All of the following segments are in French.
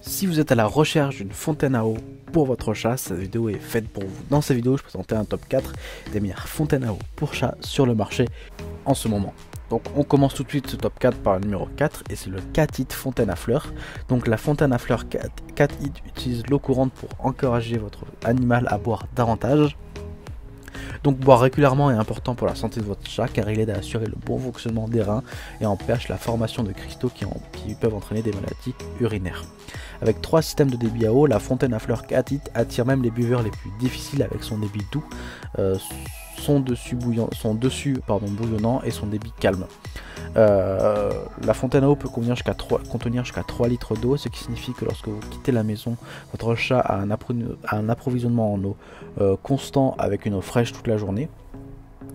Si vous êtes à la recherche d'une fontaine à eau pour votre chat, cette vidéo est faite pour vous. Dans cette vidéo, je présentais un top 4 des meilleures fontaines à eau pour chat sur le marché en ce moment. Donc on commence tout de suite ce top 4 par le numéro 4 et c'est le Cat It fontaine à fleurs. Donc la fontaine à fleurs Cat It utilise l'eau courante pour encourager votre animal à boire davantage. Donc boire régulièrement est important pour la santé de votre chat car il aide à assurer le bon fonctionnement des reins et empêche la formation de cristaux qui peuvent entraîner des maladies urinaires. Avec 3 systèmes de débit à eau, la fontaine à fleurs Cat It attire même les buveurs les plus difficiles avec son débit doux, son dessus bouillonnant et son débit calme. La fontaine à eau peut contenir jusqu'à 3 litres d'eau, ce qui signifie que lorsque vous quittez la maison, votre chat a un approvisionnement en eau constant avec une eau fraîche toute la journée.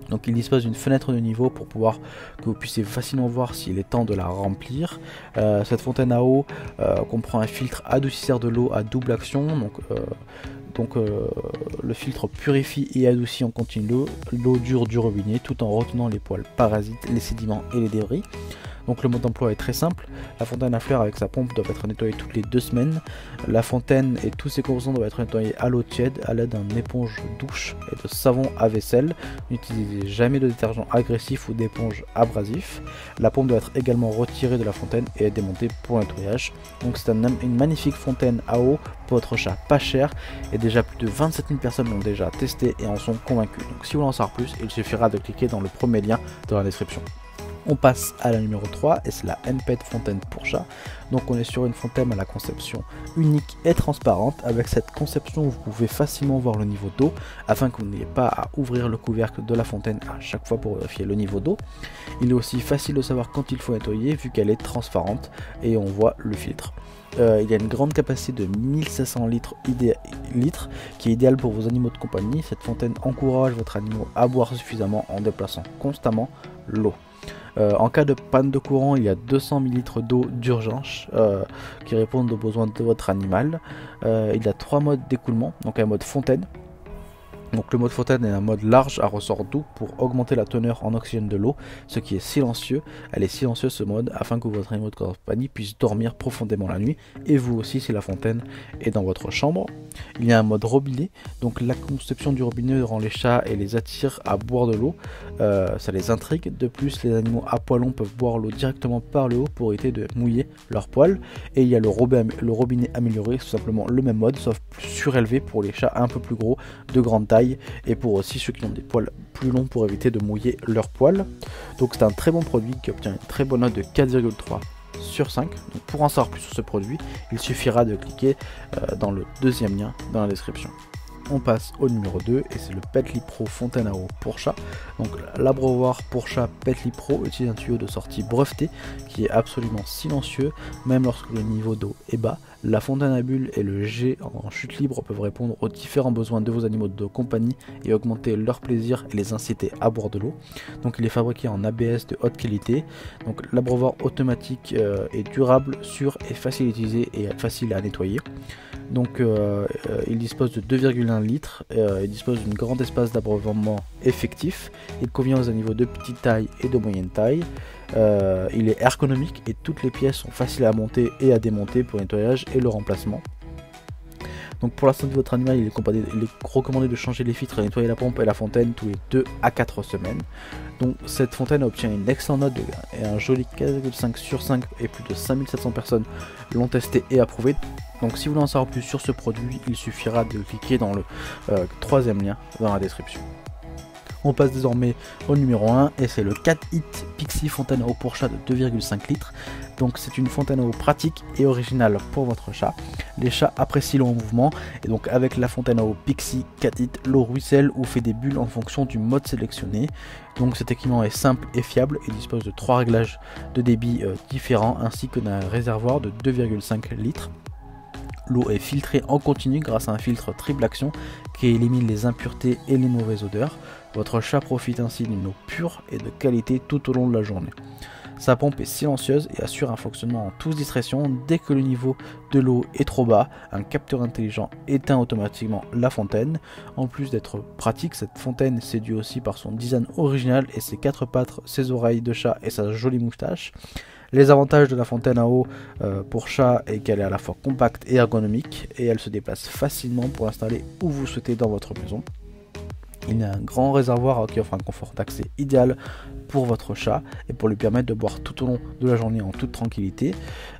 Donc il dispose d'une fenêtre de niveau pour que vous puissiez facilement voir s'il est temps de la remplir. Cette fontaine à eau comprend un filtre adoucisseur de l'eau à double action. Le filtre purifie et adoucit en continu l'eau dure du robinet tout en retenant les poils parasites, les sédiments et les débris. Donc le mode d'emploi est très simple. La fontaine à fleurs avec sa pompe doit être nettoyée toutes les 2 semaines. La fontaine et tous ses composants doivent être nettoyés à l'eau tiède à l'aide d'une éponge douche et de savon à vaisselle. N'utilisez jamais de détergent agressif ou d'éponge abrasif. La pompe doit être également retirée de la fontaine et démontée pour nettoyage. Donc c'est une magnifique fontaine à eau pour votre chat pas cher et déjà plus de 27 000 personnes l'ont déjà testé et en sont convaincus. Donc si vous voulez en savoir plus, il suffira de cliquer dans le premier lien dans la description. On passe à la numéro 3 et c'est la N-Pet fontaine pour chat. Donc on est sur une fontaine à la conception unique et transparente. Avec cette conception, vous pouvez facilement voir le niveau d'eau afin que vous n'ayez pas à ouvrir le couvercle de la fontaine à chaque fois pour vérifier le niveau d'eau. Il est aussi facile de savoir quand il faut nettoyer vu qu'elle est transparente et on voit le filtre. Il y a une grande capacité de 1500 litres qui est idéale pour vos animaux de compagnie. Cette fontaine encourage votre animal à boire suffisamment en déplaçant constamment l'eau. En cas de panne de courant, il y a 200 ml d'eau d'urgence qui répondent aux besoins de votre animal. Il y a 3 modes d'écoulement, donc un mode fontaine. Donc le mode fontaine est un mode large à ressort doux pour augmenter la teneur en oxygène de l'eau, ce qui est silencieux. Elle est silencieuse ce mode afin que votre animal de compagnie puisse dormir profondément la nuit et vous aussi si la fontaine est dans votre chambre. Il y a un mode robinet, donc la conception du robinet rend les chats et les attire à boire de l'eau, ça les intrigue. De plus les animaux à poils longs peuvent boire l'eau directement par le haut pour éviter de mouiller leurs poils. Et il y a le robinet amélioré, tout simplement le même mode sauf plus surélevé pour les chats un peu plus gros, de grande taille. Et pour aussi ceux qui ont des poils plus longs pour éviter de mouiller leurs poils. Donc c'est un très bon produit qui obtient une très bonne note de 4,3 sur 5. Donc pour en savoir plus sur ce produit, il suffira de cliquer dans le deuxième lien dans la description. On passe au numéro 2 et c'est le Petly Pro fontaine à eau pour chat. Donc l'abreuvoir pour chat Petly Pro utilise un tuyau de sortie breveté qui est absolument silencieux même lorsque le niveau d'eau est bas. La fontaine à bulles et le jet en chute libre peuvent répondre aux différents besoins de vos animaux de compagnie et augmenter leur plaisir et les inciter à boire de l'eau. Donc il est fabriqué en ABS de haute qualité. Donc l'abreuvoir automatique est durable, sûr et facile à utiliser et facile à nettoyer. Donc il dispose de 2,1 litres, il dispose d'un grand espace d'abreuvement effectif, il convient aux animaux de petite taille et de moyenne taille, il est ergonomique et toutes les pièces sont faciles à monter et à démonter pour le nettoyage et le remplacement. Donc pour la santé de votre animal, il est recommandé de changer les filtres et nettoyer la pompe et la fontaine tous les 2 à 4 semaines. Donc cette fontaine obtient une excellente note et un joli 4,5 sur 5 et plus de 5700 personnes l'ont testé et approuvé. Donc si vous voulez en savoir plus sur ce produit, il suffira de cliquer dans le troisième lien dans la description. On passe désormais au numéro 1 et c'est le Cat It Pixie fontaine à eau pour chat de 2,5 litres. Donc c'est une fontaine à eau pratique et originale pour votre chat. Les chats apprécient l'eau en mouvement et donc avec la fontaine à eau Pixie Cat It, l'eau ruisselle ou fait des bulles en fonction du mode sélectionné. Donc cet équipement est simple et fiable et dispose de 3 réglages de débit différents ainsi que d'un réservoir de 2,5 litres. L'eau est filtrée en continu grâce à un filtre triple action qui élimine les impuretés et les mauvaises odeurs. Votre chat profite ainsi d'une eau pure et de qualité tout au long de la journée. Sa pompe est silencieuse et assure un fonctionnement en toute discrétion. Dès que le niveau de l'eau est trop bas, un capteur intelligent éteint automatiquement la fontaine. En plus d'être pratique, cette fontaine séduit aussi par son design original et ses 4 pattes, ses oreilles de chat et sa jolie moustache. Les avantages de la fontaine à eau pour chat est qu'elle est à la fois compacte et ergonomique et elle se déplace facilement pour l'installer où vous souhaitez dans votre maison. Il y a un grand réservoir qui offre un confort d'accès idéal pour votre chat et pour lui permettre de boire tout au long de la journée en toute tranquillité.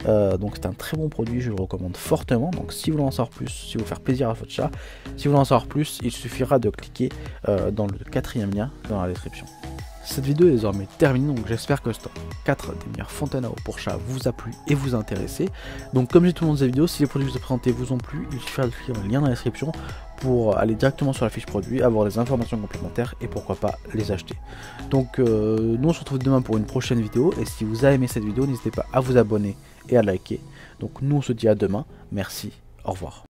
Donc c'est un très bon produit, je le recommande fortement. Donc si vous voulez en savoir plus, si vous voulez faire plaisir à votre chat, si vous voulez en savoir plus, il suffira de cliquer dans le 4e lien dans la description. Cette vidéo est désormais terminée, donc j'espère que ce top 4 des meilleures fontaines à eau pour chat vous a plu et vous a intéressé. Donc comme j'ai tout le long de cette vidéo, si les produits que je vous ai présentés vous ont plu, il suffira de cliquer dans le lien dans la description pour aller directement sur la fiche produit, avoir des informations complémentaires et pourquoi pas les acheter. Donc nous on se retrouve demain pour une prochaine vidéo et si vous avez aimé cette vidéo, n'hésitez pas à vous abonner et à liker. Donc nous on se dit à demain, merci, au revoir.